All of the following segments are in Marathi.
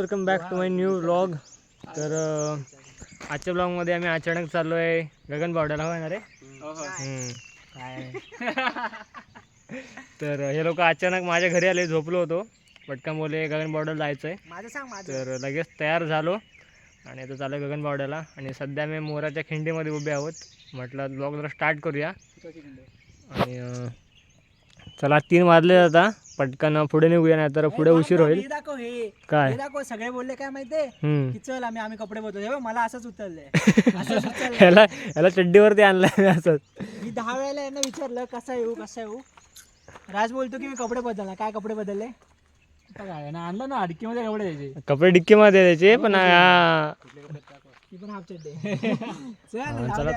Welcome back to my new vlog. तर आजच्या ब्लॉगमध्ये आम्ही अचानक चाललो आहे गगनबावड्याला. होणार आहे काय तर हे लोक अचानक माझ्या घरी आले. झोपलो होतो, पटकन बोलले गगनबावड्याला जायचं आहे. तर लगेच तयार झालो आणि आता चालू आहे गगनबावड्याला. आणि सध्या मी मोराच्या खिंडीमध्ये उभे आहोत. म्हटलं ब्लॉग जरा स्टार्ट करूया. आणि चला 3 वाजले आता, पटकन पुढे निघूया, नाही तर पुढे उशीर होईल. काय सगळे बोलले काय माहितीये की चल आम्ही कपडे बदलतो. मला असंच उचललंय ह्याला चड्डीवरती आणलाय मी असंच. मी 10 वेळेला यांना विचारलं कसा येऊ. राज बोलतो की मी कपडे बदलला. काय कपडे बदलले? काय ना आणलं ना डिक्कीमध्ये कपडे द्यायचे. कपडे डिक्कीमध्ये द्यायचे पण हाफ चड्डी.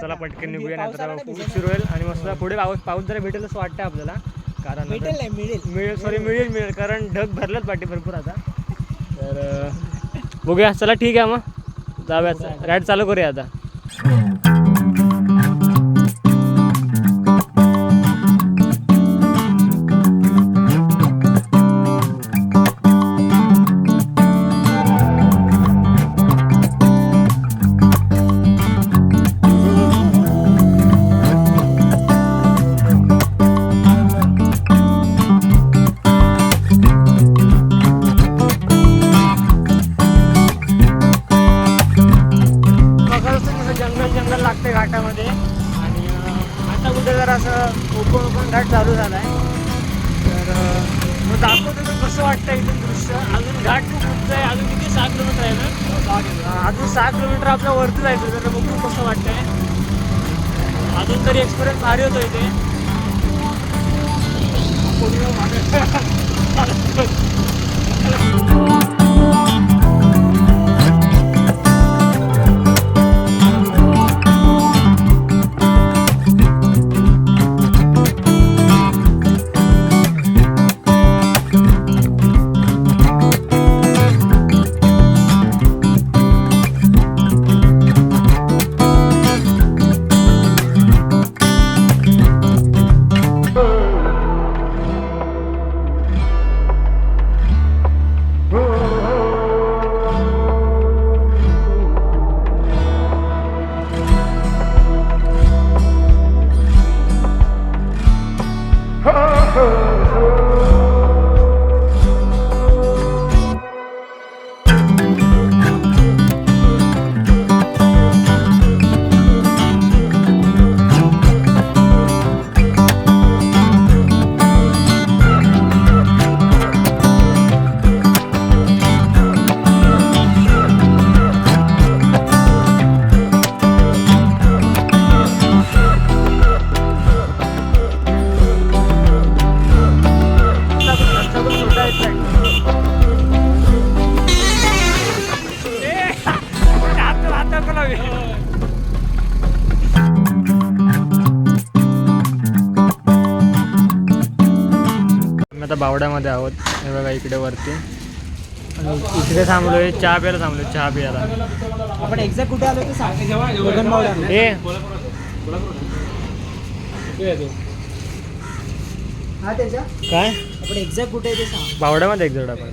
चला पटकन निघूया, नाही तर उशीर होईल. आणि मस्त पुढे पाऊस जरा भेटेल असं वाटतं आपल्याला. कारण मिळेल कारण ढग भरलेत पाठी भरपूर आता. तर बघूया. चला ठीक आहे, मग जाऊया, राईड चालू करूया आता. जंगल लागते घाटामध्ये. आणि आता कुठे जरा असं ओपन घाट चालू झाला आहे. तर मग दाखवतो तर कसं वाटतं इथून दृश्य. अजून घाट खूप उंच आहे. अजून किती 6 किलोमीटर आहे ना. अजून 6 किलोमीटर आपल्या वरती जायचं. तर बघू कसं वाटतंय. अजून तरी एक्सपिरियन्स भारी होतो इथे. आता बावड्यामध्ये आहोत. हे बघा इकडे वरती. आणि इकडे थांबलोय, चहा प्यायला. आपण एक्झॅक्ट कुठे आलो ते सांग. गगनबावडा. काय आपण एक्झॅक्ट कुठे आहे ते सांग. बावड्यामध्ये एक्झॅक्ट आपण.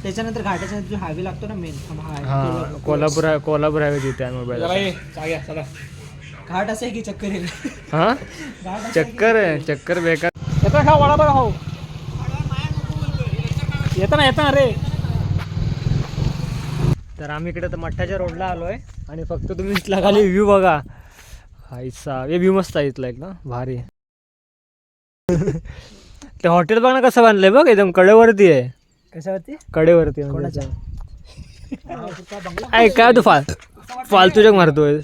त्याच्यानंतर घाटाच्या जो हायवे लागतो ना मेन. हां, कोल्हापूर हायवे तिथे आहे. मोबाईल घाट असं आहे की चक्कर येईल. हां, चक्कर बेकार. येता खाऊ वडापाव खाऊ. येता रे. तर आम्ही इकडे तर मठ्ठाच्या रोडला आलो आहे. आणि फक्त तुम्ही इथला खाली व्ह्यू बघा. हायसा हे व्ह्यू मस्त आहे इथला, एकदम भारी. ते हॉटेल बघ ना कसं बांधलंय बघ, एकदम कडेवरती आहे. कशावरती? कडेवरती. काय तू फालतू जग मारतोय.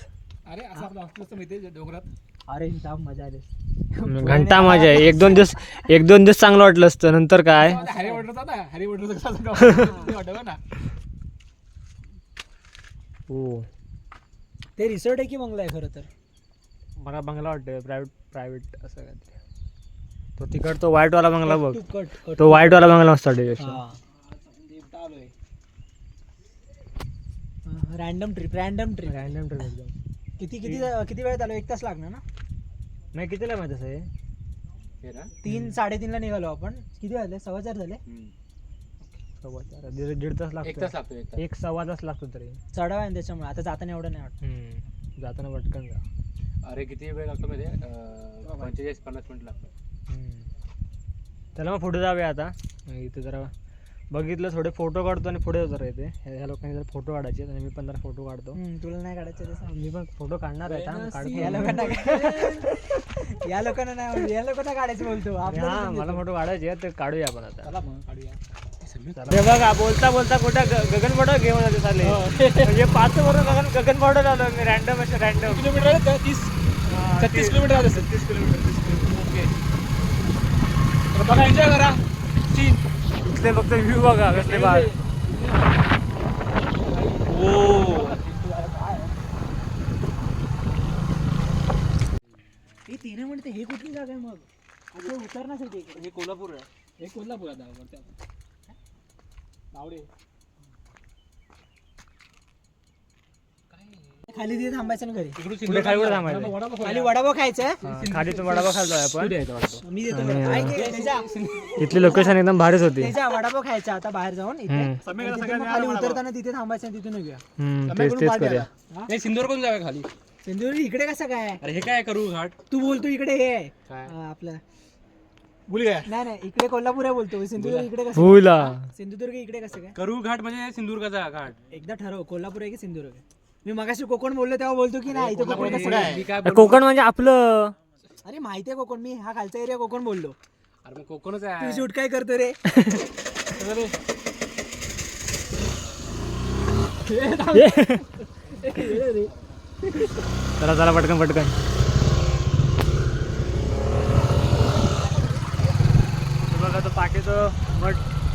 अरे जाम मजा आली. घंटा मजा आहे. एक दोन दिवस चांगलं वाटलं असतं, नंतर काय. हो, ते रिसॉर्ट आहे की बंगला आहे खरं तर. मला बंगला वाटतोय, प्रायव्हेट असं काहीतरी. तो तिकड तो व्हाईटवाला बंगला बघ. तो व्हाईटवाला बंगला मस्त वाटतोय. रॅन्डम ट्रिप एकदम. किती वेळ झालो? 1 तास लागणार ना. नाही, कितीला माहिती असं हे? 3-3:30 ला निघालो आपण. किती वाजले? 4:15 झाले. 1.25 दीड तास लागतो. 1 तास लागतो. 1 तास. 1-1.25 तास लागतो तरी. चढाव आहे ना त्याच्यामुळे. आता जाताना एवढं नाही वाटत. जाताना पटकन जा. अरे किती वेळ लागतो माहिती आहे? 45-50 मिनिट लागतो. त्याला मग पुढे जाऊया आता. इथे जरा बघितलं थोडे फोटो काढतो आणि पुढे जरा येते. ह्या लोकांनी जरा फोटो काढायचे आणि मी पण जरा फोटो काढतो. तुला नाही काढायचं ते सांग. मी पण फोटो काढणार आहे. या लोकांना या लोकांना नाही आवडत. या लोकांना काढायचं बोलतो. हा मला फोटो काढायचे आहेत, ते काढूया आपण आता. चला मग काढूया. हे बघा बोलता बोलता कुठं गगन बॉर्डर घेऊन आले चालले. म्हणजे 5 वरून गगन बॉर्डर आलो मी. रॅन्डम असे रॅन्डम. किलोमीटर 36 किलोमीटर आलं असेल. 30 किलोमीटर. ओके. तर बघा एन्जॉय करा. इथले फक्त व्ह्यू बघा कसले बाहेर. हे तिने म्हणते हे कुठली जागा आहे मग? आता उतरण्यासाठी हे कोल्हापूर आहे. हे कोल्हापुरात बावडे. खाली तिथे थांबायचं ना घरी. पुढे खाली कुठे थांबायचं? खाली वडापाव खायचा आहे. खाली तो वडापाव खायला आपण. मी देतो बरं. ऐक हे, तेजा. इथली लोकेशन एकदम भारीच होती. तेजा वडापाव खायचा आता बाहेर जाऊन इथे. तिथे मग खाली उतरताना तिथे थांबायचं आणि तिथून घेऊया. तेच करूया. हे सिंदूर कोण जावे खाली? सिंधुदुर्ग इकडे कसं काय? अरे हे काय करू घाट? तू बोलतो इकडे हे आहे. काय? आपलं बोल काय? नाही इकडे कोल्हापूर आहे बोलतो. सिंधुदुर्ग इकडे कसं? फुला. सिंधुदुर्ग इकडे कसं काय? करू घाट म्हणजे सिंदूरचा घाट. एकदा ठरव कोल्हापूर आहे की सिंधुदुर्ग आहे. मी मगाशी कोकण बोललो तेव्हा बोलतो की नाही इथे कोकण कसं काय? मी काय बोलू? कोकण म्हणजे आपलं. अरे माहितीये कोकण. मी हा खालचा एरिया कोकण बोललो. अरे मग कोकणच तू आहे. शूट काय करतो रे? चला चला पटकन पटकन. बघा तो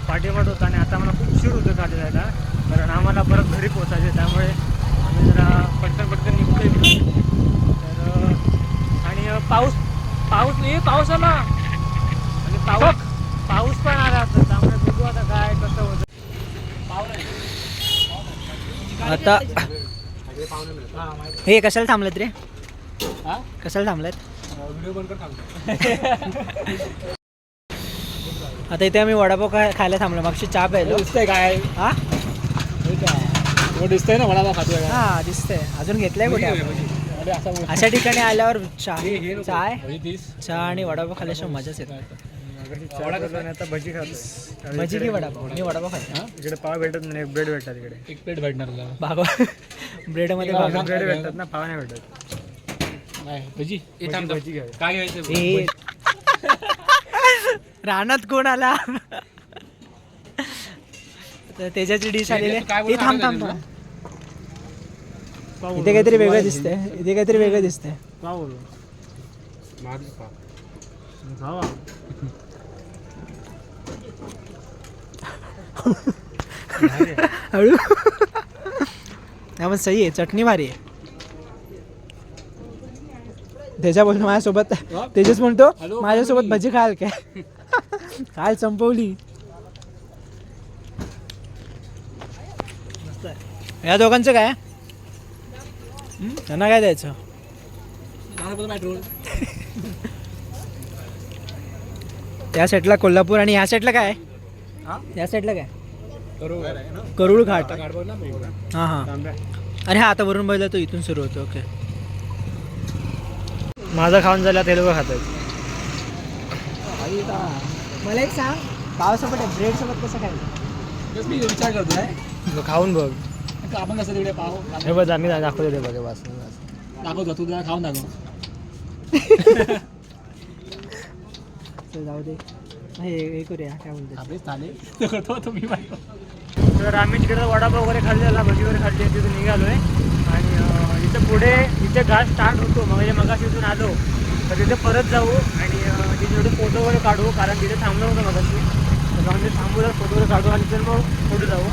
पाठीमठ होता आणि आता मला खूप उशीर होतो खाली जायला, कारण आम्हाला परत घरी पोचायचे. त्यामुळे आम्ही जरा पटकन निघतोय. तर आणि पाऊस आला आणि पाऊस पण आला असता. त्यामुळे बघू आता काय कसं होतं. आता हे कशाला थांबलेत रे? कशाला थांबलेत? व्हिडिओ बंद कर थांबतो. आता इथे आम्ही वडापाव खायला थांबलो. मागची चहा प्यायलो. दिसतंय काय? हा दिसतंय ना वडापाव खातोय. हा दिसतंय. अजून घेतलाय कुठे आपण? अशा ठिकाणी आल्यावर चहा आणि वडापाव खाल्ल्याशिवाय मजाच येत. आता भजी खातो. भजी की वडापाव? मी वडापाव खातो. इकडे पाव भेटत नाही, ब्रेड भेटतात इकडे. एक प्लेट भेटणार तुला. भागवा ब्रेड मध्ये ब्रेड भेटतात ना, पाव नाही भेटत. भजी भजी घ्या. काय घ्यायचं? रानात कोण आला? तर त्याच्याची डिश आलेली आहे. हे थांब इथे काहीतरी वेगळं दिसतंय. पाव बोलू खावा. हळू पण सही आहे. चटणी भारी आहे. त्याच्या बोलतो माझ्यासोबत. तेजस म्हणतो माझ्यासोबत भजी खाल काय? काल संपवली. या दोघांचं काय? त्यांना काय द्यायचं? त्या साईडला कोल्हापूर आणि ह्या साईडला काय? या साईडला काय? करूळ घाट. हां अरे हा आता वरून बघितलं तो इथून सुरू होतो. ओके माझा खाऊन झाला ते लोक खातात. मला एक सांग, पावसोबत ब्रेड सोबत कसं खायचं? मी विचार करतोय. खाऊन बघ. आपण कसं तिकडे पाव हे बघ आम्ही दाखवतो ते बघ. बस दाखवतो. तू जरा खाऊन दाखव. जाऊ दे. हे करूया काय बोलतो. आपले थाले करतो तुम्ही. तर आम्ही तिकडे वडापाव वगैरे खाल्लेला, भजी वगैरे खाल्ली, तिथून निघालोय. आणि इथं पुढे इथे घाट स्टार्ट होतो. मगाशी इथून आलो तर तिथे परत जाऊ आणि तिथे थोडे फोटो वगैरे काढू, कारण तिथे थांबलो होतो मगाशी. तर जाऊन ते थांबू, फोटो वगैरे काढू आणि तर मग पुढे जाऊ.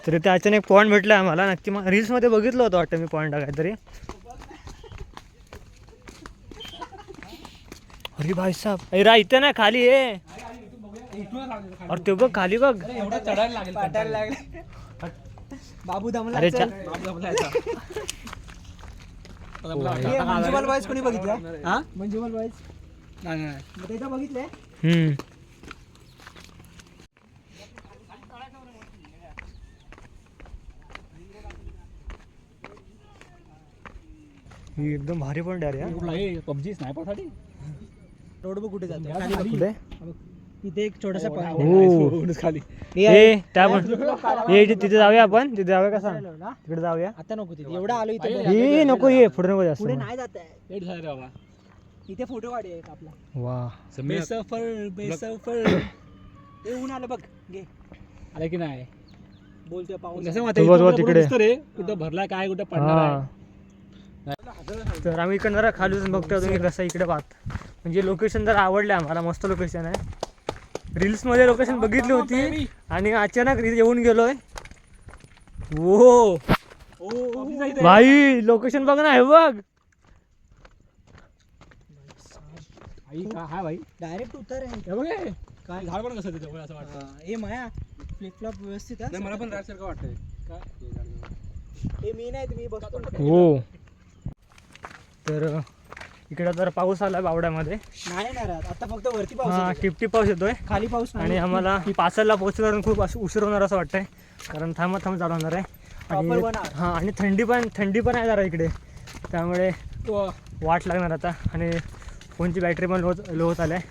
तर इथे अचानक पॉईंट भेटला आम्हाला. नक्की रील्समध्ये बघितलं होतं वाटतं मी पॉईंट काहीतरी. अरे भाई साहब, अरे इथे ना खाली ये. अरे ते बघ खाली बघ. बाबू दमला. अरे मंजुमल बॉयज कोणी बघितलं? मंजुमल बॉयज नाही बघितलंय. ही एकदम भारी पॉईंट आहे यार. पबजी स्नायपर साठी रोड बघ कुठे जातो. कुठे? तिथे एक छोटासा हो. खाली ए त्या तिथे जाऊया आपण. तिथे जाऊया का सांग? तिकडे जाऊया. आता नको तिथे एवढा आलो इथे. हे नको ये पुढे नको जास्त. पुढे नाही जात आहे. लेट झालं रे बाबा. इथे फोटो काढूया एक आपला. वा बेसफर ते ऊन आलं बघ. घे आले की नाही बोलतोय पाऊस. कसं तू बघ बघ तिकडे. रे कुठं भरला काय कुठं पडणार आहे. हा. तर आम्ही इकडे जरा खाली जाऊन बघतो तुम्ही कसं इकडे पाहत. म्हणजे लोकेशन जरा आवडले आम्हाला. मस्त लोकेशन आहे. रील्समध्ये लोकेशन बघितली होती आणि अचानक येऊन गेलोय. ओ भाई लोकेशन बघ ना. हे बघ आई का हा भाई डायरेक्ट उतर आहे. हे बघ हे. काय झाड पण कसं तिथं असं वाटतं. हे माया फ्लिप फ्लॉप व्यवस्थित आहे. मला पण राजसारखं वाटतंय काय. हे मी नाही तुम्ही बघतो. हो. तर इकडे जर पाऊस आला बावड्यामध्ये. नाही येणार आता फक्त वरती पाऊस हा येतोय. टिपटिप पाऊस येतोय. खाली पाऊस नाही. आणि आम्हाला पाचला पोहोचल्यावर खूप उशीर होणार असं वाटतंय. कारण थांबत चालू होणार आहे. Proper 1 hour. हां आणि थंडी पण आहे जरा इकडे. त्यामुळे वाट लागणार आता. आणि फोनची बॅटरी पण लो होत आली आहे.